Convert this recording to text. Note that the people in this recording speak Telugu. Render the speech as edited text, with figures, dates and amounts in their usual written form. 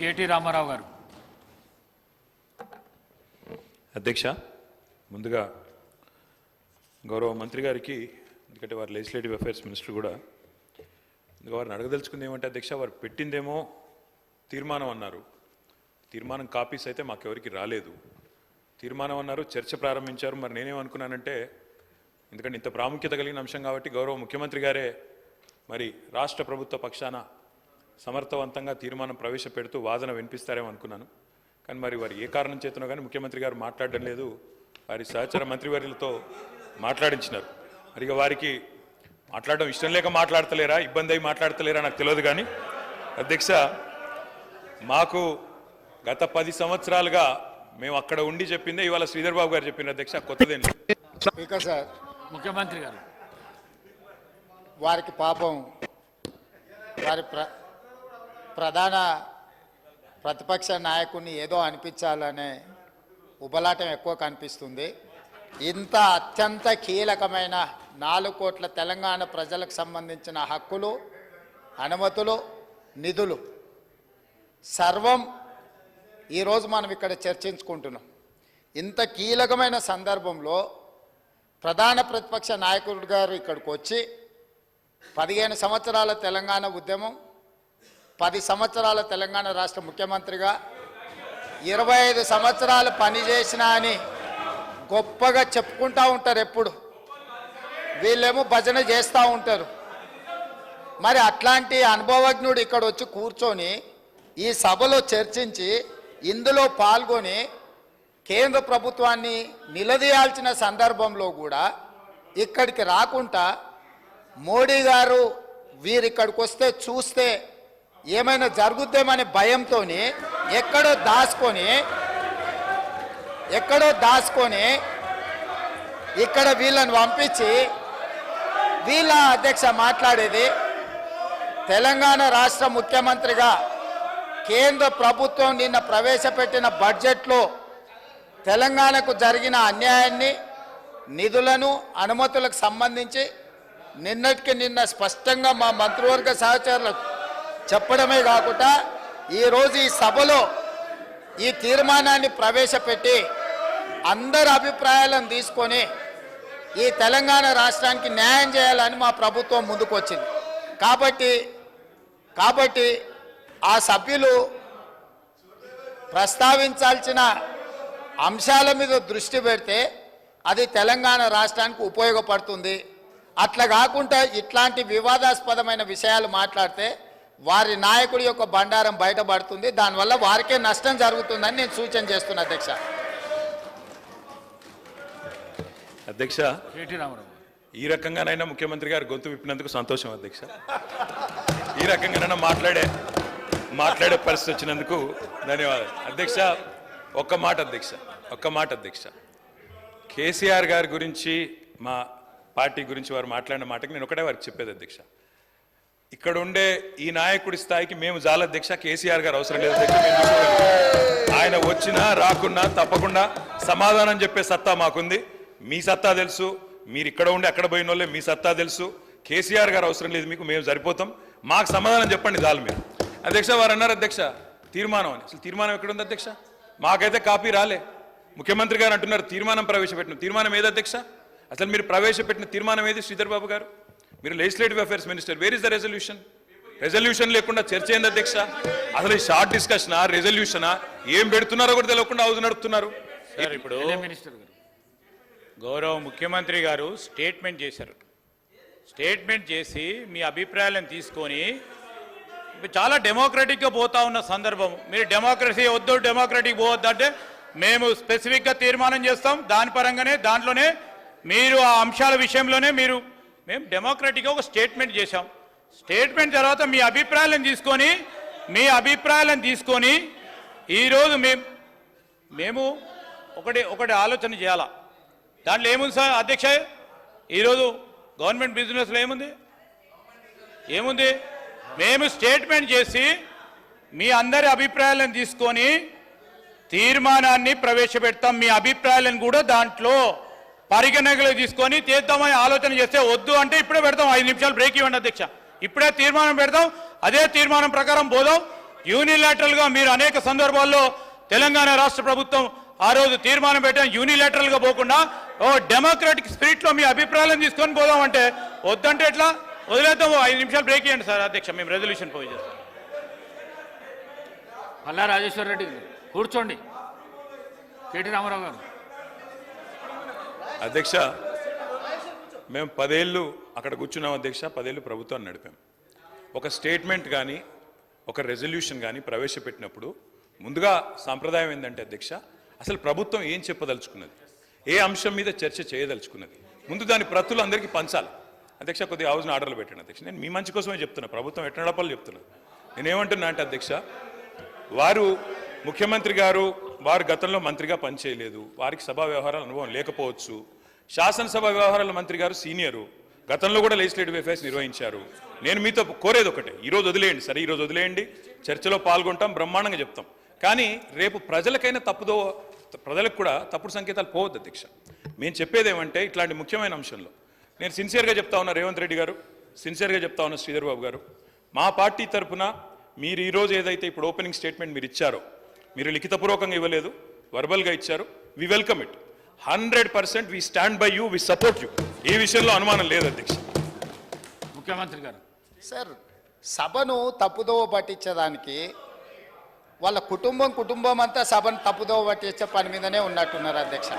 కేటీ రామారావు గారు. అధ్యక్ష, ముందుగా గౌరవ మంత్రి గారికి, ఎందుకంటే వారు లెజిస్లేటివ్ అఫైర్స్ మినిస్టర్ కూడా, వారిని అడగదలుచుకుంది ఏమంటే అధ్యక్ష, వారు పెట్టిందేమో తీర్మానం అన్నారు. తీర్మానం కాపీస్ అయితే మాకెవరికి రాలేదు. తీర్మానం అన్నారు, చర్చ ప్రారంభించారు. మరి నేనేమనుకున్నానంటే, ఎందుకంటే ఇంత ప్రాముఖ్యత కలిగిన అంశం కాబట్టి గౌరవ ముఖ్యమంత్రి గారే మరి రాష్ట్ర ప్రభుత్వ పక్షాన సమర్థవంతంగా తీర్మానం ప్రవేశపెడుతూ వాదన వినిపిస్తారేమో అనుకున్నాను. కానీ మరి వారు ఏ కారణం చేతనో కానీ ముఖ్యమంత్రి గారు మాట్లాడడం లేదు. వారి సహచర మంత్రివర్యులతో మాట్లాడించినారు. మరి ఇక వారికి మాట్లాడడం ఇష్టం లేక మాట్లాడతలేరా, ఇబ్బంది అయి మాట్లాడతలేరా నాకు తెలియదు. కానీ అధ్యక్ష, మాకు గత 10 సంవత్సరాలుగా మేము అక్కడ ఉండి చెప్పిందే ఇవాళ శ్రీధర్ బాబు గారు చెప్పిన అధ్యక్ష, కొత్తదేం లేదు. సార్, ముఖ్యమంత్రి గారు వారికి పాపం వారి ప్రధాన ప్రతిపక్ష నాయకుడిని ఏదో అనిపించాలనే ఉబలాటం ఎక్కువ కనిపిస్తుంది. ఇంత అత్యంత కీలకమైన 4 కోట్ల తెలంగాణ ప్రజలకు సంబంధించిన హక్కులు, అనుమతులు, నిధులు సర్వం ఈరోజు మనం ఇక్కడ చర్చించుకుంటున్నాం. ఇంత కీలకమైన సందర్భంలో ప్రధాన ప్రతిపక్ష నాయకుడు గారు ఇక్కడికి వచ్చి 15 సంవత్సరాల తెలంగాణ ఉద్యమం, 10 సంవత్సరాల తెలంగాణ రాష్ట్ర ముఖ్యమంత్రిగా 25 సంవత్సరాలు పనిచేసిన అని గొప్పగా చెప్పుకుంటూ ఉంటారు. ఎప్పుడు వీళ్ళేమో భజన చేస్తూ ఉంటారు. మరి అట్లాంటి అనుభవజ్ఞుడు ఇక్కడ వచ్చి కూర్చొని ఈ సభలో చర్చించి ఇందులో పాల్గొని కేంద్ర ప్రభుత్వాన్ని నిలదీయాల్సిన సందర్భంలో కూడా ఇక్కడికి రాకుండా మోడీ గారు వీరిక్కడికి వస్తే చూస్తే ఏమైనా జరుగుద్దేమనే భయంతో ఎక్కడో దాచుకొని ఇక్కడ వీళ్ళని పంపించి వీళ్ళ అధ్యక్ష మాట్లాడేది తెలంగాణ రాష్ట్ర ముఖ్యమంత్రిగా కేంద్ర ప్రభుత్వం నిన్న ప్రవేశపెట్టిన బడ్జెట్లో తెలంగాణకు జరిగిన అన్యాయాన్ని, నిధులను, అనుమతులకు సంబంధించి నిన్నటికి నిన్న స్పష్టంగా మా మంత్రివర్గ సహచరులకు చెప్పడమే కాకుండా ఈరోజు ఈ సభలో ఈ తీర్మానాన్ని ప్రవేశపెట్టి అందరి అభిప్రాయాలను తీసుకొని ఈ తెలంగాణ రాష్ట్రానికి న్యాయం చేయాలని మా ప్రభుత్వం ముందుకు వచ్చింది. కాబట్టి ఆ సభ్యులు ప్రస్తావించాల్సిన అంశాల మీద దృష్టి పెడితే అది తెలంగాణ రాష్ట్రానికి ఉపయోగపడుతుంది. అట్లా కాకుండా ఇట్లాంటి వివాదాస్పదమైన విషయాలు మాట్లాడితే వారి నాయకుడి యొక్క బండారం బయటపడుతుంది. దానివల్ల వారికే నష్టం జరుగుతుందని నేను సూచన చేస్తున్నా. అధ్యక్ష, కేటీ రామారావు ఈ రకంగానైనా ముఖ్యమంత్రి గారు గొంతు విప్పినందుకు సంతోషం అధ్యక్ష. ఈ రకంగానైనా మాట్లాడే పరిస్థితి వచ్చినందుకు ధన్యవాదాలు అధ్యక్ష. ఒక్క మాట అధ్యక్ష, కేసీఆర్ గారి గురించి, మా పార్టీ గురించి వారు మాట్లాడిన మాటకి నేను ఒకటే వారికి చెప్పేది అధ్యక్ష, ఇక్కడ ఉండే ఈ నాయకుడి స్థాయికి మేము చాలా అధ్యక్ష. కేసీఆర్ గారు అవసరం లేదు అధ్యక్ష. ఆయన వచ్చినా రాకున్నా తప్పకుండా సమాధానం చెప్పే సత్తా మాకుంది. మీ సత్తా తెలుసు, మీరు ఇక్కడ ఉండి అక్కడ పోయిన వాళ్ళే, మీ సత్తా తెలుసు. కేసీఆర్ గారు అవసరం లేదు మీకు, మేము సరిపోతాం. మాకు సమాధానం చెప్పండి చాలు మీరు. అధ్యక్ష, వారు అన్నారు అధ్యక్ష తీర్మానం అని. అసలు తీర్మానం ఎక్కడుంది అధ్యక్ష? మాకైతే కాపీ రాలే. ముఖ్యమంత్రి గారు అంటున్నారు తీర్మానం ప్రవేశపెట్టిన. తీర్మానం ఏది అధ్యక్ష? అసలు మీరు ప్రవేశపెట్టిన తీర్మానం ఏది శ్రీధర్ బాబు గారు? మీరు legislative affairs minister, where is the resolution లేకుండా చర్చ ఏంది అధ్యక్ష? అసలు ఈ షార్ట్ డిస్కషనా, రెజల్యూషనా, ఏం పెడుతున్నారో కూడా తెలియకుండా హౌస్ నడుపుతున్నారు. సార్, ఇప్పుడు గౌరవ ముఖ్యమంత్రి గారు స్టేట్మెంట్ చేశారు. స్టేట్మెంట్ చేసి మీ అభిప్రాయాలను తీసుకొని చాలా డెమోక్రటిక్గా పోతా ఉన్న సందర్భం, మీరు డెమోక్రసీ వద్దు, డెమోక్రటిక్ పోవద్దు అంటే మేము స్పెసిఫిక్గా తీర్మానం చేస్తాం. దాని పరంగానే దాంట్లోనే మీరు ఆ అంశాల విషయంలోనే మేము డెమోక్రటిక్గా ఒక స్టేట్మెంట్ చేశాం. స్టేట్మెంట్ తర్వాత మీ అభిప్రాయాలను తీసుకొని ఈరోజు మేము ఒకటి ఆలోచన చేయాలా. దాంట్లో ఏముంది సార్ అధ్యక్ష? ఈరోజు గవర్నమెంట్ బిజినెస్లో ఏముంది? మేము స్టేట్మెంట్ చేసి మీ అందరి అభిప్రాయాలను తీసుకొని తీర్మానాన్ని ప్రవేశపెడతాం. మీ అభిప్రాయాలను కూడా దాంట్లో పరిగణనలో తీసుకొని చేద్దామని ఆలోచన చేస్తే వద్దు అంటే ఇప్పుడే పెడతాం. 5 నిమిషాలు బ్రేక్ ఇవ్వండి అధ్యక్ష. ఇప్పుడే తీర్మానం పెడతాం, అదే తీర్మానం ప్రకారం పోదాం. యూనిలాటరల్గా మీరు అనేక సందర్భాల్లో తెలంగాణ రాష్ట్ర ప్రభుత్వం ఆ రోజు తీర్మానం పెట్టాను యూనిలాటరల్గా పోకుండా ఓ డెమోక్రాటిక్ స్పిరిట్లో మీ అభిప్రాయాలను తీసుకొని పోదామంటే వద్దంటే ఎట్లా వదిలేద్దాము 5 నిమిషాలు బ్రేక్ ఇవ్వండి సార్ అధ్యక్ష మేము రెజల్యూషన్ పోయి చేస్తాం పల్లా రాజేశ్వర రెడ్డి గారు కూర్చోండి. కేటీ రామారావు గారు. అధ్యక్ష మేము 10 ఏళ్ళు అక్కడ కూర్చున్నాం అధ్యక్ష. 10 ఏళ్ళు ప్రభుత్వాన్ని నడిపాం. ఒక స్టేట్మెంట్ కానీ ఒక రెజల్యూషన్ కానీ ప్రవేశపెట్టినప్పుడు ముందుగా సాంప్రదాయం ఏంటంటే అధ్యక్ష అసలు ప్రభుత్వం ఏం చెప్పదలుచుకున్నది, ఏ అంశం మీద చర్చ చేయదలుచుకున్నది, ముందు దాని ప్రతులు అందరికీ పంచాలి. అధ్యక్ష కొద్దిగా హౌస్ని ఆర్డర్లు పెట్టండి అధ్యక్ష. నేను మీ మంచి కోసమే చెప్తున్నా, ప్రభుత్వం ఎట్లా నడపాలో చెప్తున్నా. నేనేమంటున్నా అంటే అధ్యక్ష వారు ముఖ్యమంత్రి గారు వారు గతంలో మంత్రిగా పనిచేయలేదు, వారికి సభా వ్యవహారాల అనుభవం లేకపోవచ్చు. శాసనసభ వ్యవహారాల మంత్రి గారు సీనియరు, గతంలో కూడా లెజిస్లేటివ్ అఫైర్స్ నిర్వహించారు. నేను మీతో కోరేది ఒకటే, ఈరోజు వదిలేయండి సరే, ఈరోజు వదిలేయండి, చర్చలో పాల్గొంటాం, బ్రహ్మాండంగా చెప్తాం. కానీ రేపు ప్రజలకైనా ప్రజలకు కూడా తప్పుడు సంకేతాలు పోవద్దు అధ్యక్ష. మేము చెప్పేది ఏమంటే ఇట్లాంటి ముఖ్యమైన అంశంలో నేను సిన్సియర్గా చెప్తా ఉన్నా, రేవంత్ రెడ్డి గారు సిన్సియర్గా చెప్తా ఉన్నా, శ్రీధర్ బాబు గారు మా పార్టీ తరఫున మీరు ఈరోజు ఏదైతే ఇప్పుడు ఓపెనింగ్ స్టేట్మెంట్ మీరు ఇచ్చారో, మీరు లిఖితపూర్వకంగా ఇవ్వలేదు, వర్బల్గా ఇచ్చారు, we welcome it. 100% we stand by you, we support you. ఈ విషయంలో అనుమానం లేదు అధ్యక్ష. ముఖ్యమంత్రి గారు. సార్, సభను తప్పుదోవ పట్టించడానికి వాళ్ళ కుటుంబం అంతా సభను తప్పుదోవ పట్టించే పని మీదనే ఉన్నట్టున్నారు అధ్యక్ష.